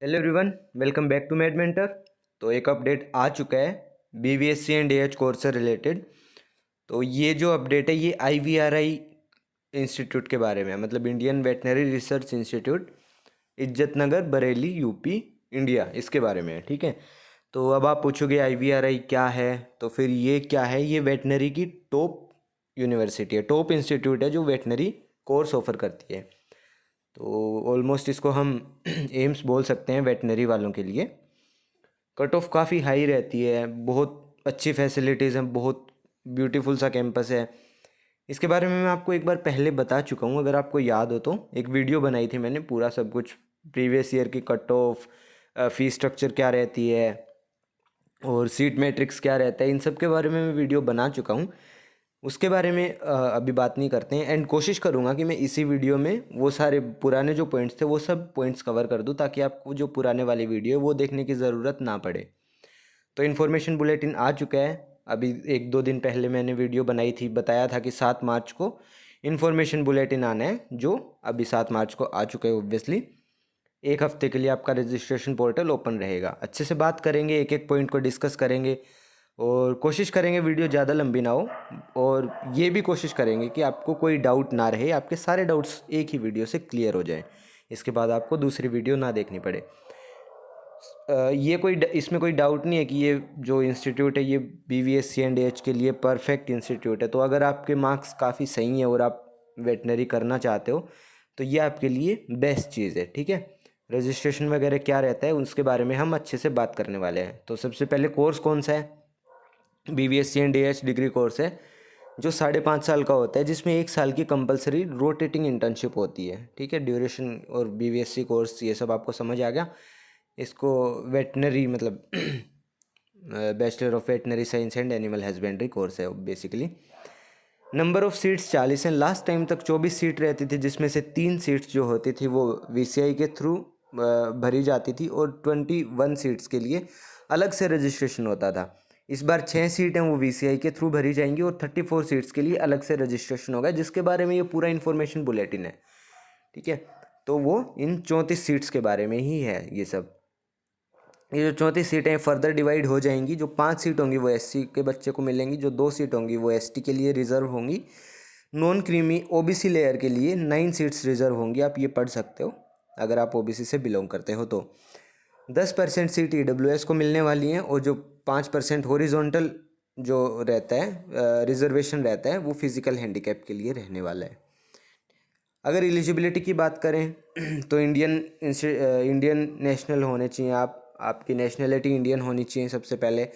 Hello everyone, welcome back to Mad Mentor. तो एक update आ चुका है बीवीएससी एंड एएच कोर्स से रिलेटेड। तो ये जो अपडेट है ये आईवीआरआई इंस्टीट्यूट के बारे में है, मतलब इंडियन वेटनरी रिसर्च इंस्टीट्यूट, इज्जत नगर, बरेली, यूपी, इंडिया, इसके बारे में है। ठीक है। तो अब आप पूछोगे आईवीआरआई क्या है, तो फिर ये क्या है। ये वेटनरी की टॉप यूनिवर्सिटी है, टॉप इंस्टीट्यूट है जो वेटनरी कोर्स ऑफर करती है। तो ऑलमोस्ट इसको हम एम्स बोल सकते हैं वेटनरी वालों के लिए। कट ऑफ काफ़ी हाई रहती है, बहुत अच्छी फैसिलिटीज़ हैं, बहुत ब्यूटीफुल सा कैंपस है। इसके बारे में मैं आपको एक बार पहले बता चुका हूँ, अगर आपको याद हो तो। एक वीडियो बनाई थी मैंने, पूरा सब कुछ, प्रीवियस ईयर की कट ऑफ, फी स्ट्रक्चर क्या रहती है और सीट मैट्रिक्स क्या रहता है, इन सब के बारे में मैं वीडियो बना चुका हूँ। उसके बारे में अभी बात नहीं करते हैं। एंड कोशिश करूँगा कि मैं इसी वीडियो में वो सारे पुराने जो पॉइंट्स थे वो सब पॉइंट्स कवर कर दूँ, ताकि आपको जो पुराने वाली वीडियो है वो देखने की ज़रूरत ना पड़े। तो इन्फॉर्मेशन बुलेटिन आ चुका है। अभी एक दो दिन पहले मैंने वीडियो बनाई थी, बताया था कि 7 मार्च को इन्फॉर्मेशन बुलेटिन आना है, जो अभी 7 मार्च को आ चुका है ऑब्वियसली। एक हफ्ते के लिए आपका रजिस्ट्रेशन पोर्टल ओपन रहेगा। अच्छे से बात करेंगे, एक एक पॉइंट को डिस्कस करेंगे और कोशिश करेंगे वीडियो ज़्यादा लंबी ना हो। और ये भी कोशिश करेंगे कि आपको कोई डाउट ना रहे, आपके सारे डाउट्स एक ही वीडियो से क्लियर हो जाएं, इसके बाद आपको दूसरी वीडियो ना देखनी पड़े। ये कोई इसमें कोई डाउट नहीं है कि ये जो इंस्टीट्यूट है ये बीवीएससी एंड एच के लिए परफेक्ट इंस्टीट्यूट है। तो अगर आपके मार्क्स काफ़ी सही हैं और आप वेटनरी करना चाहते हो तो ये आपके लिए बेस्ट चीज़ है। ठीक है। रजिस्ट्रेशन वगैरह क्या रहता है उसके बारे में हम अच्छे से बात करने वाले हैं। तो सबसे पहले कोर्स कौन सा है। BVSc and AH degree course है जो 5.5 साल का होता है, जिसमें 1 साल की कंपलसरी रोटेटिंग इंटर्नशिप होती है। ठीक है। ड्यूरेशन और बीवीएससी कोर्स ये सब आपको समझ आ गया। इसको वेटनरी मतलब bachelor of veterinary science and animal husbandry course है बेसिकली। नंबर ऑफ़ सीट्स 40 हैं। लास्ट टाइम तक 24 सीट रहती थी, जिसमें से 3 सीट्स जो होती थी वो वीसीआई के थ्रू भरी जाती थी और 21 सीट्स के लिए अलग से रजिस्ट्रेशन होता था। इस बार 6 सीटें वो वीसीआई के थ्रू भरी जाएंगी और 34 सीट्स के लिए अलग से रजिस्ट्रेशन होगा, जिसके बारे में ये पूरा इन्फॉर्मेशन बुलेटिन है। ठीक है। तो वो इन 34 सीट्स के बारे में ही है ये सब। ये जो 34 सीटें फर्दर डिवाइड हो जाएंगी। जो 5 सीट होंगी वो एससी के बच्चे को मिलेंगी, जो 2 सीट होंगी वो एसटी के लिए रिजर्व होंगी। नॉन क्रीमी ओबीसी लेयर के लिए 9 सीट्स रिजर्व होंगी। आप ये पढ़ सकते हो अगर आप ओबीसी से बिलोंग करते हो तो। 10% सीट ईडब्ल्यूएस को मिलने वाली हैं और जो 5% हॉरिजॉन्टल जो रहता है रिजर्वेशन रहता है वो फिजिकल हैंडीकैप के लिए रहने वाला है। अगर एलिजिबिलिटी की बात करें तो इंडियन नेशनल होने चाहिए आप। आपकी नेशनलिटी इंडियन होनी चाहिए सबसे पहले।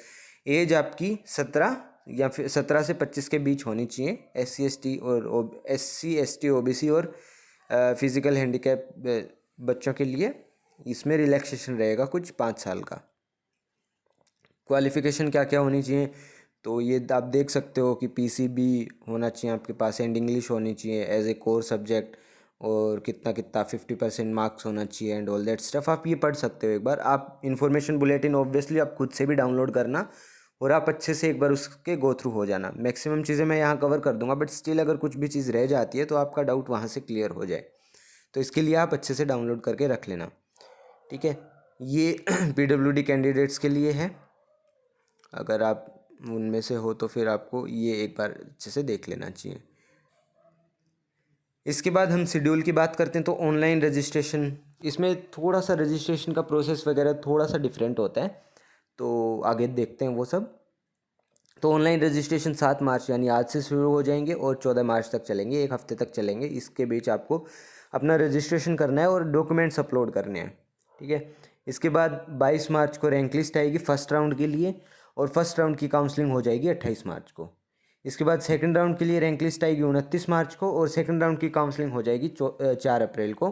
एज आपकी 17 या फिर 17 से 25 के बीच होनी चाहिए। SC ST OBC और फिज़िकल हैंडीकैप बच्चों के लिए इसमें रिलैक्सेशन रहेगा कुछ 5 साल का। क्वालिफ़िकेशन क्या क्या होनी चाहिए तो ये आप देख सकते हो कि पीसीबी होना चाहिए आपके पास, एंड इंग्लिश होनी चाहिए एज ए कोर सब्जेक्ट, और कितना कितना 50% मार्क्स होना चाहिए एंड ऑल दैट स्टफ। आप ये पढ़ सकते हो एक बार। आप इन्फॉर्मेशन बुलेटिन ऑब्वियसली आप खुद से भी डाउनलोड करना और आप अच्छे से एक बार उसके गो थ्रू हो जाना। मैक्सिमम चीज़ें मैं यहाँ कवर कर दूंगा, बट स्टिल अगर कुछ भी चीज़ रह जाती है तो आपका डाउट वहाँ से क्लियर हो जाए, तो इसके लिए आप अच्छे से डाउनलोड करके रख लेना। ठीक है। ये पीडब्ल्यूडी कैंडिडेट्स के लिए है। अगर आप उनमें से हो तो फिर आपको ये एक बार अच्छे से देख लेना चाहिए। इसके बाद हम शेड्यूल की बात करते हैं तो ऑनलाइन रजिस्ट्रेशन, इसमें थोड़ा सा रजिस्ट्रेशन का प्रोसेस वगैरह थोड़ा सा डिफरेंट होता है, तो आगे देखते हैं वो सब। तो ऑनलाइन रजिस्ट्रेशन 7 मार्च यानी आज से शुरू हो जाएंगे और 14 मार्च तक चलेंगे, एक हफ्ते तक चलेंगे। इसके बीच आपको अपना रजिस्ट्रेशन करना है और डॉक्यूमेंट्स अपलोड करने हैं। ठीक है। इसके बाद 22 मार्च को रैंक लिस्ट आएगी फर्स्ट राउंड के लिए, और फर्स्ट राउंड की काउंसलिंग हो जाएगी 28 मार्च को। इसके बाद सेकंड राउंड के लिए रैंक लिस्ट आएगी 29 मार्च को, और सेकंड राउंड की काउंसलिंग हो जाएगी 4 अप्रैल को।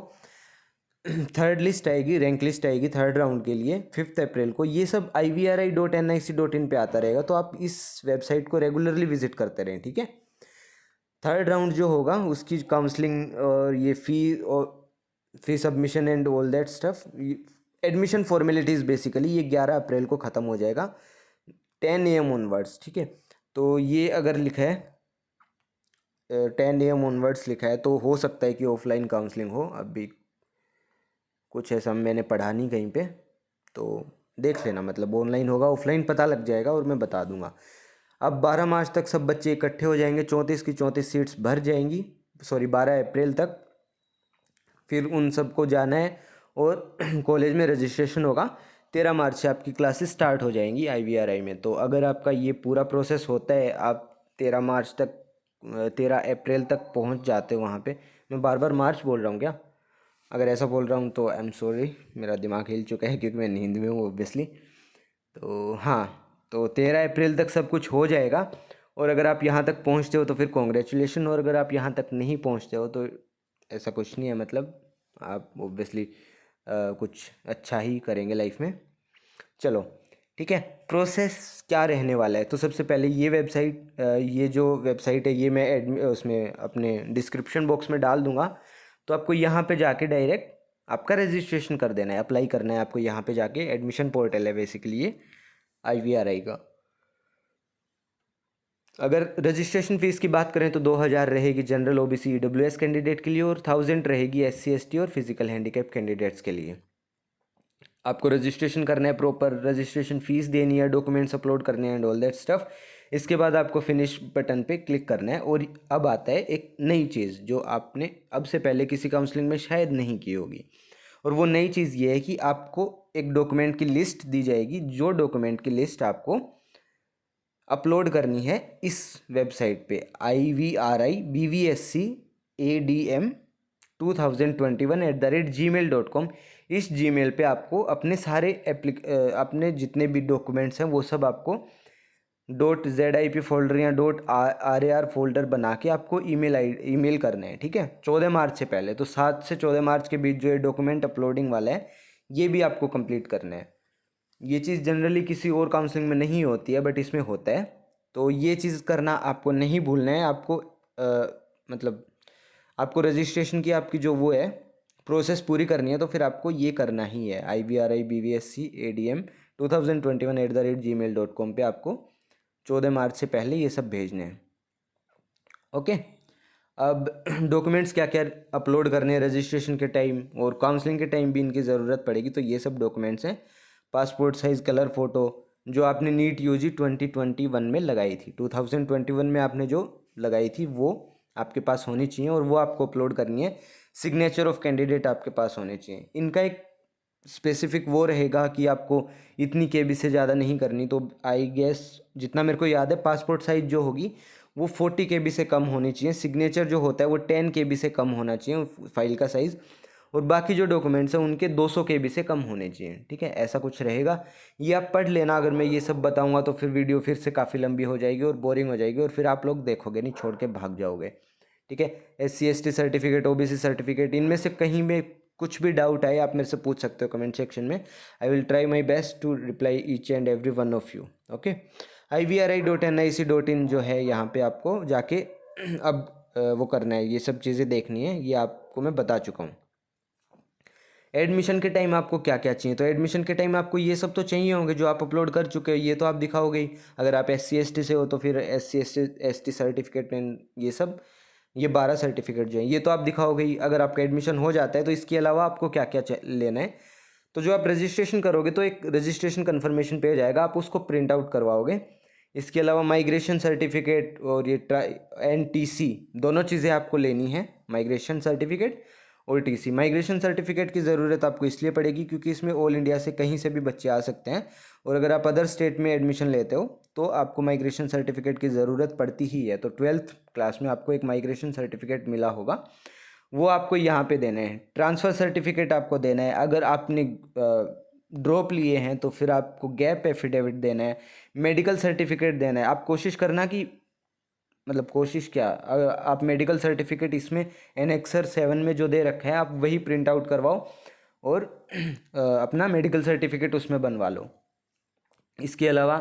थर्ड लिस्ट आएगी, रैंक लिस्ट आएगी थर्ड राउंड के लिए 5 अप्रैल को। ये सब IVRI.nic.in पे आता रहेगा, तो आप इस वेबसाइट को रेगुलरली विजिट करते रहें। ठीक है। थर्ड राउंड जो होगा उसकी काउंसलिंग और ये फी submission and all that stuff, admission formalities basically, ये 11 अप्रैल को ख़त्म हो जाएगा 10 AM ऑनवर्ड्स। ठीक है। तो ये अगर लिखा है 10 AM ऑनवर्ड्स लिखा है तो हो सकता है कि ऑफलाइन काउंसलिंग हो। अभी कुछ ऐसा मैंने पढ़ा नहीं कहीं पे, तो देख लेना, मतलब ऑनलाइन होगा ऑफलाइन पता लग जाएगा और मैं बता दूंगा। अब 12 मार्च तक सब बच्चे इकट्ठे हो जाएंगे, 34 की 34 सीट्स भर जाएंगी, सॉरी 12 अप्रैल तक। फिर उन सबको जाना है और कॉलेज में रजिस्ट्रेशन होगा। 13 मार्च से आपकी क्लासेस स्टार्ट हो जाएंगी IVRI में। तो अगर आपका ये पूरा प्रोसेस होता है, आप 13 मार्च तक 13 अप्रैल तक पहुंच जाते हो वहाँ पे। मैं बार बार मार्च बोल रहा हूँ क्या? अगर ऐसा बोल रहा हूँ तो आई एम सॉरी, मेरा दिमाग हिल चुका है क्योंकि मैं नींद में हूँ ऑब्वियसली। तो हाँ, तो 13 अप्रैल तक सब कुछ हो जाएगा। और अगर आप यहाँ तक पहुँचते हो तो फिर कॉन्ग्रेचुलेशन, और अगर आप यहाँ तक नहीं पहुँचते हो तो ऐसा कुछ नहीं है, मतलब आप ऑब्वियसली कुछ अच्छा ही करेंगे लाइफ में। चलो ठीक है, प्रोसेस क्या रहने वाला है। तो सबसे पहले ये वेबसाइट, ये जो वेबसाइट है ये मैं उसमें अपने डिस्क्रिप्शन बॉक्स में डाल दूंगा। तो आपको यहाँ पे जाके डायरेक्ट आपका रजिस्ट्रेशन कर देना है, अप्लाई करना है आपको। यहाँ पे जाके एडमिशन पोर्टल है बेसिकली ये IVRI का। अगर रजिस्ट्रेशन फ़ीस की बात करें तो 2000 रहेगी जनरल OBC EWS कैंडिडेट के लिए, और 1000 रहेगी SC ST और फिजिकल हैंडीकैप कैंडिडेट्स के लिए। आपको रजिस्ट्रेशन करना है, प्रॉपर रजिस्ट्रेशन फ़ीस देनी है, डॉक्यूमेंट्स अपलोड करने हैं एंड ऑल दैट स्टफ। इसके बाद आपको फिनिश बटन पे क्लिक करना है। और अब आता है एक नई चीज़ जो आपने अब से पहले किसी काउंसलिंग में शायद नहीं की होगी, और वो नई चीज़ ये है कि आपको एक डॉक्यूमेंट की लिस्ट दी जाएगी, जो डॉक्यूमेंट की लिस्ट आपको अपलोड करनी है इस वेबसाइट पे IVRI BVSC ADM 2021@gmail.com। इस जीमेल पे आपको अपने सारे अपने जितने भी डॉक्यूमेंट्स हैं वो सब आपको .zip फोल्डर या .rar फोल्डर बना के आपको ईमेल करना है, ठीक है, 14 मार्च से पहले। तो 7 से 14 मार्च के बीच जो ये डॉक्यूमेंट अपलोडिंग वाला है ये भी आपको कंप्लीट करना है। ये चीज़ जनरली किसी और काउंसलिंग में नहीं होती है बट इसमें होता है। तो ये चीज़ करना आपको नहीं भूलना है। आपको मतलब आपको रजिस्ट्रेशन की आपकी जो वो है प्रोसेस पूरी करनी है, तो फिर आपको ये करना ही है। IVRI BVSC ADM 2021@gmail.com पे आपको 14 मार्च से पहले ये सब भेजने हैं। ओके, अब डॉक्यूमेंट्स क्या क्या अपलोड करने हैं रजिस्ट्रेशन के टाइम और काउंसलिंग के टाइम भी इनकी ज़रूरत पड़ेगी। तो ये सब डॉक्यूमेंट्स हैं, पासपोर्ट साइज़ कलर फ़ोटो जो आपने नीट UG 2021 में लगाई थी, 2021 में आपने जो लगाई थी वो आपके पास होनी चाहिए और वो आपको अपलोड करनी है। सिग्नेचर ऑफ कैंडिडेट आपके पास होने चाहिए। इनका एक स्पेसिफिक वो रहेगा कि आपको इतनी KB से ज़्यादा नहीं करनी। तो आई गेस जितना मेरे को याद है पासपोर्ट साइज़ जो होगी वो 40 KB से कम होनी चाहिए। सिग्नेचर जो होता है वो 10 KB से कम होना चाहिए फाइल का साइज़, और बाकी जो डॉक्यूमेंट्स हैं उनके 200 KB से कम होने चाहिए, ठीक है, ऐसा कुछ रहेगा। ये आप पढ़ लेना। अगर मैं ये सब बताऊंगा तो फिर वीडियो फिर से काफ़ी लंबी हो जाएगी और बोरिंग हो जाएगी और फिर आप लोग देखोगे नहीं, छोड़ के भाग जाओगे, ठीक है। SC ST certificate OBC certificate, इनमें से कहीं में कुछ भी डाउट आए आप मेरे से पूछ सकते हो कमेंट सेक्शन में। I will try my best to reply each and every one of you. Okay, IVRI.nic.in जो है यहाँ पे आपको जाके अब वो करना है, ये सब चीज़ें देखनी है, ये आपको मैं बता चुका हूँ। एडमिशन के टाइम आपको क्या क्या चाहिए, तो एडमिशन के टाइम आपको ये सब तो चाहिए होंगे जो आप अपलोड कर चुके हो, ये तो आप दिखाओगे ही। अगर आप SC ST से हो तो फिर SC ST सर्टिफिकेट ये सब, ये 12 सर्टिफिकेट जो हैं ये तो आप दिखाओगे ही। अगर आपका एडमिशन हो जाता है तो इसके अलावा आपको क्या क्या लेना है, तो जो आप रजिस्ट्रेशन करोगे तो एक रजिस्ट्रेशन कन्फर्मेशन पेज आएगा, आप उसको प्रिंट आउट करवाओगे। इसके अलावा माइग्रेशन सर्टिफिकेट और ये NTC दोनों चीज़ें आपको लेनी है, माइग्रेशन सर्टिफिकेट और TC। माइग्रेशन सर्टिफिकेट की ज़रूरत आपको इसलिए पड़ेगी क्योंकि इसमें ऑल इंडिया से कहीं से भी बच्चे आ सकते हैं, और अगर आप अदर स्टेट में एडमिशन लेते हो तो आपको माइग्रेशन सर्टिफिकेट की ज़रूरत पड़ती ही है। तो 12th क्लास में आपको एक माइग्रेशन सर्टिफिकेट मिला होगा, वो आपको यहाँ पे देना है। ट्रांसफ़र सर्टिफिकेट आपको देना है। अगर आपने ड्रॉप लिए हैं तो फिर आपको गैप एफिडेविट देना है। मेडिकल सर्टिफिकेट देना है। आप कोशिश करना कि मतलब कोशिश क्या, आप मेडिकल सर्टिफिकेट इसमें एनेक्सर 7 में जो दे रखा है आप वही प्रिंट आउट करवाओ और अपना मेडिकल सर्टिफिकेट उसमें बनवा लो। इसके अलावा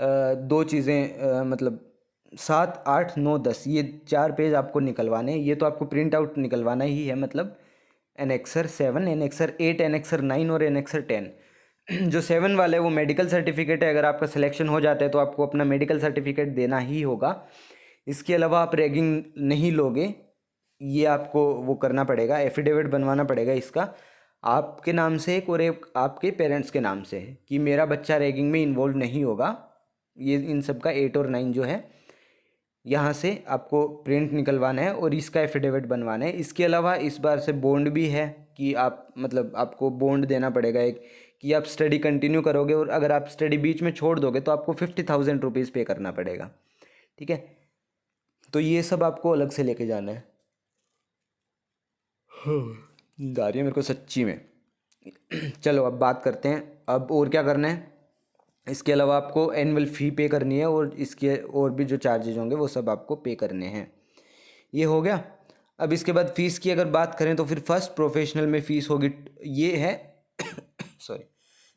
दो चीज़ें मतलब 7, 8, 9, 10 ये 4 पेज आपको निकलवाने हैं। ये तो आपको प्रिंट आउट निकलवाना ही है, मतलब एनेक्सर 7, एनेक्सर 8, एनेक्सर 9 और एनेक्सर 10। जो 7 वाला है वो मेडिकल सर्टिफिकेट है। अगर आपका सिलेक्शन हो जाता है तो आपको अपना मेडिकल सर्टिफिकेट देना ही होगा। इसके अलावा आप रैगिंग नहीं लोगे, ये आपको वो करना पड़ेगा, एफिडेविट बनवाना पड़ेगा इसका। आपके नाम से एक और एक आपके पेरेंट्स के नाम से है कि मेरा बच्चा रैगिंग में इन्वॉल्व नहीं होगा। ये इन सब का 8 और 9 जो है यहाँ से आपको प्रिंट निकलवाना है और इसका एफिडेविट बनवाना है। इसके अलावा इस बार से बॉन्ड भी है कि आप मतलब आपको बॉन्ड देना पड़ेगा एक, कि आप स्टडी कंटिन्यू करोगे और अगर आप स्टडी बीच में छोड़ दोगे तो आपको 50,000 रुपीज़ पे करना पड़ेगा। ठीक है, तो ये सब आपको अलग से लेके जाना है। नींद आ रही है मेरे को सच्ची में। चलो अब बात करते हैं अब और क्या करना है। इसके अलावा आपको एनुअल फ़ी पे करनी है और इसके और भी जो चार्जेज होंगे वो सब आपको पे करने हैं। ये हो गया। अब इसके बाद फ़ीस की अगर बात करें तो फिर फर्स्ट प्रोफेशनल में फ़ीस होगी, ये है सॉरी,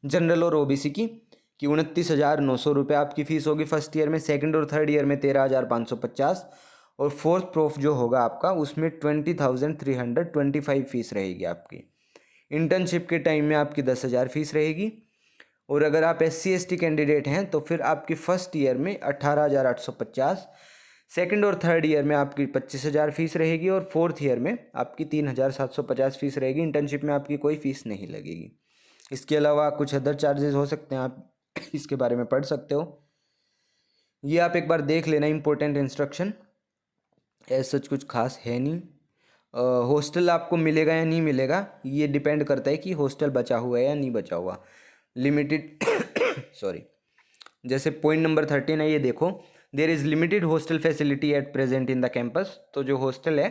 जनरल और ओबीसी की, कि 29,900 रुपये आपकी फ़ीस होगी फर्स्ट ईयर में। सेकंड और थर्ड ईयर में 13,550 और फोर्थ प्रोफ जो होगा आपका उसमें 20,325 फ़ीस रहेगी आपकी। इंटर्नशिप के टाइम में आपकी 10,000 फ़ीस रहेगी और अगर आप SC/ST कैंडिडेट हैं तो फिर आपकी फ़र्स्ट ईयर में 18,850, सेकंड और थर्ड ईयर में आपकी 25,000 फ़ीस रहेगी और फोर्थ ईयर में आपकी 3,750 फ़ीस रहेगी। इंटर्नशिप में आपकी कोई फ़ीस नहीं लगेगी। इसके अलावा कुछ अदर चार्जेस हो सकते हैं, आप इसके बारे में पढ़ सकते हो। ये आप एक बार देख लेना, इंपॉर्टेंट इंस्ट्रक्शन। ऐसा कुछ खास है नहीं। हॉस्टल आपको मिलेगा या नहीं मिलेगा ये डिपेंड करता है कि हॉस्टल बचा हुआ है या नहीं बचा हुआ। लिमिटेड सॉरी, जैसे पॉइंट नंबर 13 है, ये देखो, there is limited hostel facility at present in the campus. तो जो हॉस्टल है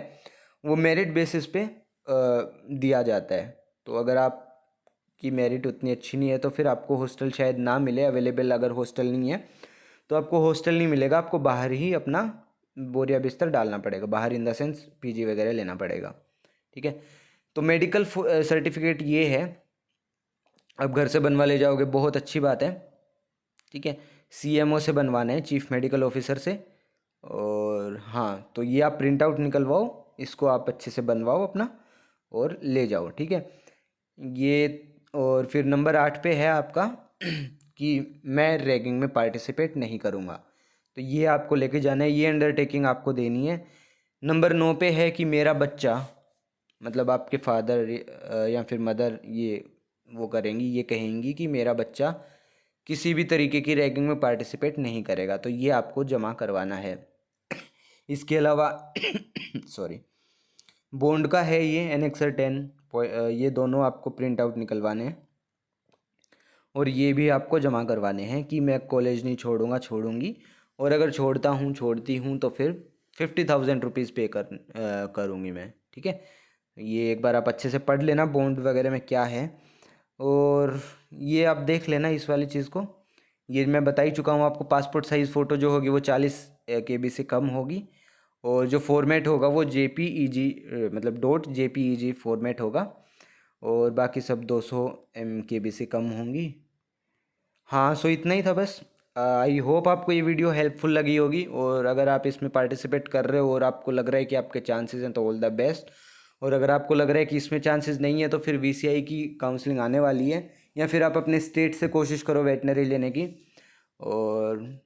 वो मेरिट बेसिस पे दिया जाता है। तो अगर आपकी मेरिट उतनी अच्छी नहीं है तो फिर आपको हॉस्टल शायद ना मिले अवेलेबल। अगर हॉस्टल नहीं है तो आपको हॉस्टल नहीं मिलेगा, आपको बाहर ही अपना बोरिया बिस्तर डालना पड़ेगा, बाहर इन द सेंस पीजी वगैरह लेना पड़ेगा। ठीक है, तो मेडिकल सर्टिफिकेट ये है, अब घर से बनवा ले जाओगे बहुत अच्छी बात है। ठीक है, CMO से बनवाना है, चीफ मेडिकल ऑफिसर से। और हाँ, तो ये आप प्रिंट आउट निकलवाओ, इसको आप अच्छे से बनवाओ अपना और ले जाओ। ठीक है, ये। और फिर नंबर 8 पे है आपका कि मैं रैगिंग में पार्टिसिपेट नहीं करूँगा, तो ये आपको लेके जाना है, ये अंडरटेकिंग आपको देनी है। नंबर 9 पे है कि मेरा बच्चा, मतलब आपके फादर या फिर मदर ये वो करेंगी, ये कहेंगी कि मेरा बच्चा किसी भी तरीके की रैगिंग में पार्टिसिपेट नहीं करेगा, तो ये आपको जमा करवाना है। इसके अलावा सॉरी, बॉन्ड का है ये एनेक्सर 10, ये दोनों आपको प्रिंट आउट निकलवाने हैं और ये भी आपको जमा करवाने हैं कि मैं कॉलेज नहीं छोड़ूंगा, छोड़ूंगी, और अगर छोड़ता हूँ छोड़ती हूँ तो फिर 50,000 रुपीज़ पे करूँगी मैं। ठीक है, ये एक बार आप अच्छे से पढ़ लेना बॉन्ड वगैरह में क्या है, और ये आप देख लेना इस वाली चीज़ को। ये मैं बता ही चुका हूँ आपको, पासपोर्ट साइज़ फ़ोटो जो होगी वो 40 KB से कम होगी और जो फॉर्मेट होगा वो JPEG मतलब .jpeg फॉर्मेट होगा और बाकी सब 200 MKB से कम होंगी। हाँ, सो इतना ही था बस। आई होप आपको ये वीडियो हेल्पफुल लगी होगी, और अगर आप इसमें पार्टिसिपेट कर रहे हो और आपको लग रहा है कि आपके चांसेस हैं तो ऑल द बेस्ट। और अगर आपको लग रहा है कि इसमें चांसेस नहीं है तो फिर VCI की काउंसलिंग आने वाली है, या फिर आप अपने स्टेट से कोशिश करो वेटनरी लेने की। और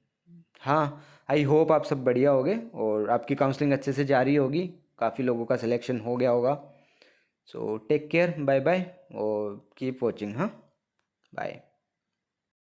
हाँ, आई होप आप सब बढ़िया होगे और आपकी काउंसलिंग अच्छे से जारी होगी, काफ़ी लोगों का सिलेक्शन हो गया होगा। So take care, bye bye और कीप वॉचिंग। हाँ, बाय।